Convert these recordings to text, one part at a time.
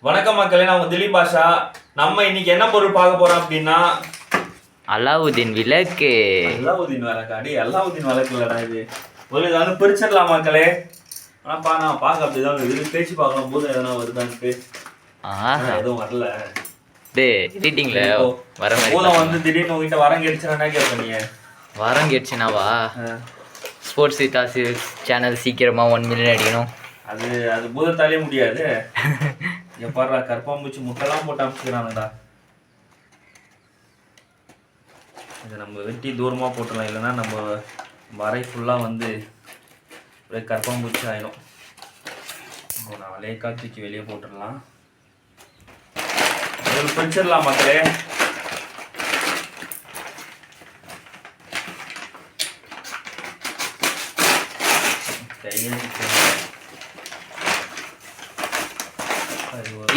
வணக்கம் மக்களே, நான் உங்க திலீப் பாஷா. நம்ம இன்னைக்கு என்ன பொருள் பார்க்க போறோம் அப்படின்னா அலாவுதீன் விளக்கு. அல்லாவுதீன் விளக்கு? அடி அல்லாவுதீன் விளக்கு இல்லடா இது. ஒரு இதை வந்து பிரிச்சிடலாம் மக்களே. ஆனா நான் பார்க்க அப்படிதான் இது பேச்சு பார்க்கலாம் போது எதனா வருதான்ட்டு. எதுவும் வரல. எடிட்டிங்ல வர மாதிரி பூதம் வந்து திடீர்னு உங்ககிட்ட வரம் கேட்டுச்சுன்னா கேட்பீங்க. வரம் கேட்டுச்சுனாவா? ஸ்போர்ட்ஸ் வித் சேனல் சீக்கிரமா 1 மில்லியன் அடிக்கணும். அது அது பூதத்தாலே முடியாது. பாடுறா, கற்பாம்பூச்சி முட்டைலாம் போட்டு அமைச்சுக்கிறானுடா. இதை நம்ம வெட்டி தூரமாக போட்டுடலாம், இல்லைன்னா நம்ம வரை ஃபுல்லாக வந்து ஒரே கற்பாம்பூச்சி ஆயிடும். நான் லேக்கா தூக்கி வெளியே போட்டுடலாம். பிடிச்சிடலாம் மக்களே.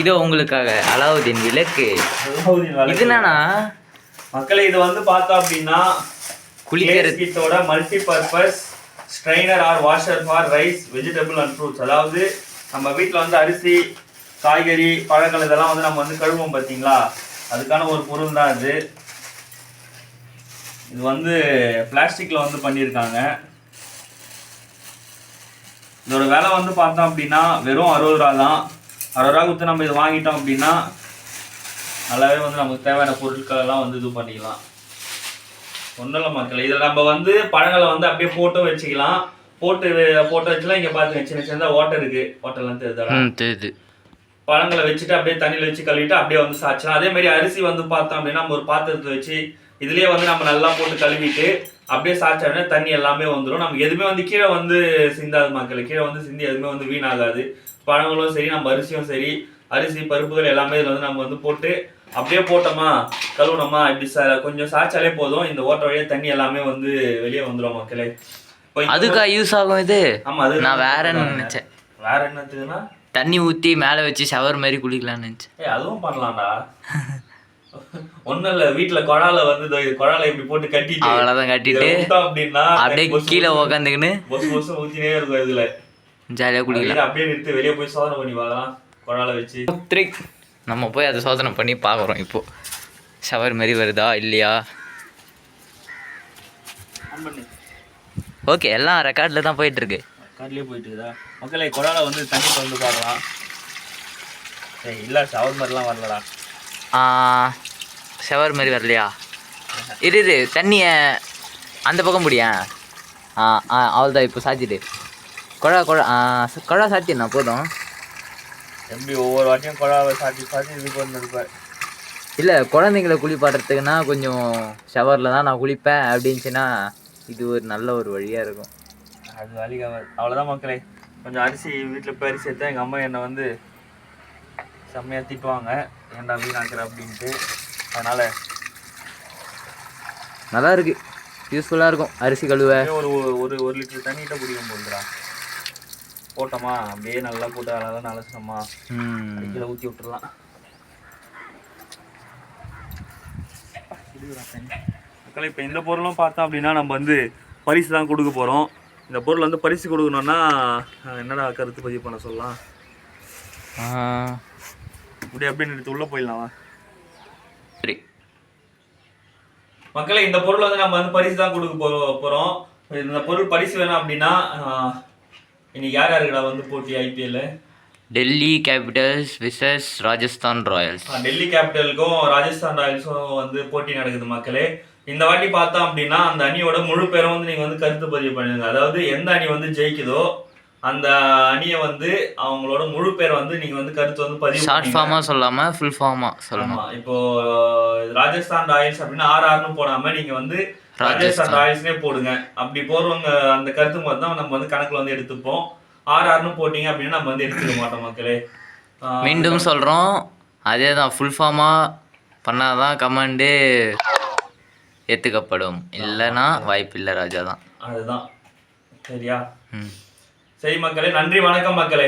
இதோ உங்களுக்காக அலாவுதீன் விளக்கு. இது என்னன்னா மக்களே, இது வந்து பார்த்தோம் அப்படின்னா குளிக்கிறதோட multipurpose strainer or washer for rice, vegetable and fruits. அதாவது நம்ம வீட்டில் வந்து அரிசி, காய்கறி, பழங்கள் இதெல்லாம் வந்து நம்ம வந்து கழுவோம் பார்த்தீங்களா, அதுக்கான ஒரு பொருள் தான் இது. இது வந்து பிளாஸ்டிக்கில் வந்து பண்ணியிருக்காங்க. இதோட விலை வந்து பார்த்தோம் அப்படின்னா வெறும் 60 ரூபா தான். 60 ரூபா கொடுத்து நம்ம இது வாங்கிட்டோம் அப்படின்னா நல்லாவே வந்து நமக்கு தேவையான பொருட்கள் எல்லாம் வந்து இது பண்ணிக்கலாம். ஒன்றும் இல்லை மக்கள், இதில் நம்ம வந்து பழங்களை வந்து அப்படியே போட்டு வச்சுக்கலாம். போட்டு வச்சுலாம். இங்கே பார்த்துங்க, சின்ன சின்ன ஓட்டை இருக்குது. ஓட்டெல்லாம் தெரியுது. பழங்களை வச்சுட்டு அப்படியே தண்ணியில் வச்சு கழுவிட்டு அப்படியே வந்து சாய்ச்சலாம். அதே மாதிரி அரிசி வந்து பார்த்தோம் அப்படின்னா நம்ம ஒரு பாத்திரத்தை வச்சு இதுலேயே வந்து நம்ம நல்லா போட்டு கழுவிட்டு அப்படியே சாய்ச்சா தண்ணி எல்லாமே வந்துடும். நமக்கு எதுவுமே வந்து கீழே வந்து சிந்தாது மக்கள். கீழே வந்து சிந்தி எதுவுமே வந்து வீணாகாது. பழங்களும் சரி, நம்ம அரிசியும் சரி, அரிசி பருப்புகள் எல்லாமே இதில் வந்து நம்ம வந்து போட்டு அப்படியே போட்டோமா, கழுவுனோமா, இப்படி கொஞ்சம் சாய்ச்சாலே போதும். இந்த ஓட்ட வழியாக தண்ணி எல்லாமே வந்து வெளியே வந்துடும் மக்களே. அதுக்கா யூஸ் ஆகும் இது? ஆமாம், அது நான் வேற என்ன நினைச்சேன். வேற என்னத்துக்குன்னா தண்ணி ஊற்றி மேலே வச்சு ஷவர் மாதிரி குளிக்கலாம்னு நினச்சேன். அதுவும் பண்ணலாம்டா. ஒன்றும் இல்லை, வீட்டில் குழால வந்து குழால இப்படி போட்டு கட்டிட்டு அவ்வளோதான் கட்டிட்டு அப்படின்னா அப்படியே கீழே உக்காந்துக்கின்னு ஊற்றினே இருக்கும். இதில் ஜாலியாக குளிக்கலாம். அப்படியே நிறுத்து வெளியே போய் சோதனை பண்ணி பார்க்கலாம் குழால வச்சு. நம்ம போய் அதை சோதனை பண்ணி பார்க்குறோம். இப்போது ஷவர் மாதிரி வருதா இல்லையா? ஓகே, எல்லாம் ரெக்கார்டில் தான் போயிட்டுருக்கு. ரெக்கார்ட்லேயே போயிட்டு இருக்குதா மக்களே? குழால வந்து தண்ணி வந்து பார்க்கலாம். இல்லை, ஷவர் மாதிரிலாம் வரலடா. ஷவர் மாதிரி வரலையா? இரு தண்ணியை அந்த பக்கம் முடியா? அவ்வளோதான். இப்போ சாத்திட்டு குழா சாத்தினா போதும். எப்படி ஒவ்வொரு வாட்டியும் குழாவை சாத்தி இது பண்ணிருப்பேன். இல்லை, குழந்தைங்களை குளிப்பாடுறதுக்குன்னா கொஞ்சம் ஷவரில் தான் நான் குளிப்பேன் அப்படின்ச்சுன்னா இது ஒரு நல்ல ஒரு வழியாக இருக்கும். அது வழியாக அவ்வளோதான் மக்களே. கொஞ்சம் அரிசி வீட்டில் போய் அரிசி எடுத்தா எங்கள் அம்மா என்னை வந்து செம்மையாக திட்டுவாங்க, ஏன்டா வீணாக்குற அப்படின்ட்டு. அதனால் நல்லா இருக்குது, யூஸ்ஃபுல்லாக இருக்கும். அரிசி கழுவ ஒரு லிட்டர் தண்ணிகிட்ட குடிக்கும் போதுடா. போட்டோமா அப்படியே நல்லா போட்டு அதெல்லாம் நலசனமா கீழே ஊற்றி விட்டுடலாம். மக்களே, இப்போ இந்த பொருளும் பார்த்தோம் அப்படின்னா நம்ம வந்து பரிசு தான் கொடுக்க போகிறோம். இந்த பொருள் வந்து பரிசு கொடுக்கணுன்னா என்னடா கருத்து பதிவு பண்ண சொல்லலாம். இப்படி அப்படியே நிறுத்தி உள்ளே போயிடலாமா? சரி மக்களே, இந்த பொருள் வந்து நம்ம வந்து பரிசு தான் கொடுக்க போகிறோம். இந்த பொருள் பரிசு வேணும் அப்படின்னா இன்னைக்கு யார் யாருக்கடா வந்து போட்டி IPL? Delhi Capitals versus Rajasthan Royals. Delhi கேபிட்டலுக்கும் ராஜஸ்தான் ராயல்ஸும் வந்து போட்டி நடக்குது மக்களே. இந்த வாட்டி பார்த்தோம் அப்படின்னா அந்த அணியோட முழு பேரும் வந்து நீங்கள் வந்து கருத்து பதிவு பண்ணுங்க. அதாவது எந்த அணி வந்து ஜெயிக்குதோ அந்த அணியை வந்து அவங்களோட முழு பேரை வந்து நீங்கள் வந்து கருத்து வந்து பதிவு ஷார்ட் ஃபார்மாக சொல்லாமல் ஃபுல் ஃபார்மாக சொல்லணும். இப்போ ராஜஸ்தான் ராயல்ஸ் அப்படின்னா RRன்னு போடாமல் நீங்கள் வந்து ராஜஸ்தான் ராயல்ஸ்னே போடுங்க. அப்படி போடுறவங்க அந்த கருத்து மாதிரி தான் நம்ம வந்து கணக்கில் வந்து எடுத்துப்போம். RRன்னு போட்டிங்க அப்படின்னா நம்ம வந்து எடுத்துக்க மாட்டோம் மக்களே. மீண்டும் சொல்கிறோம், அதே தான் ஃபுல் ஃபார்மாக பண்ணால் தான் கமெண்டு ஏற்றுக்கப்படும், இல்லைன்னா வாய்ப்பு இல்லை. ராஜா தான். அதுதான் சரியா? சரி மக்களே, நன்றி வணக்கம் மக்களே.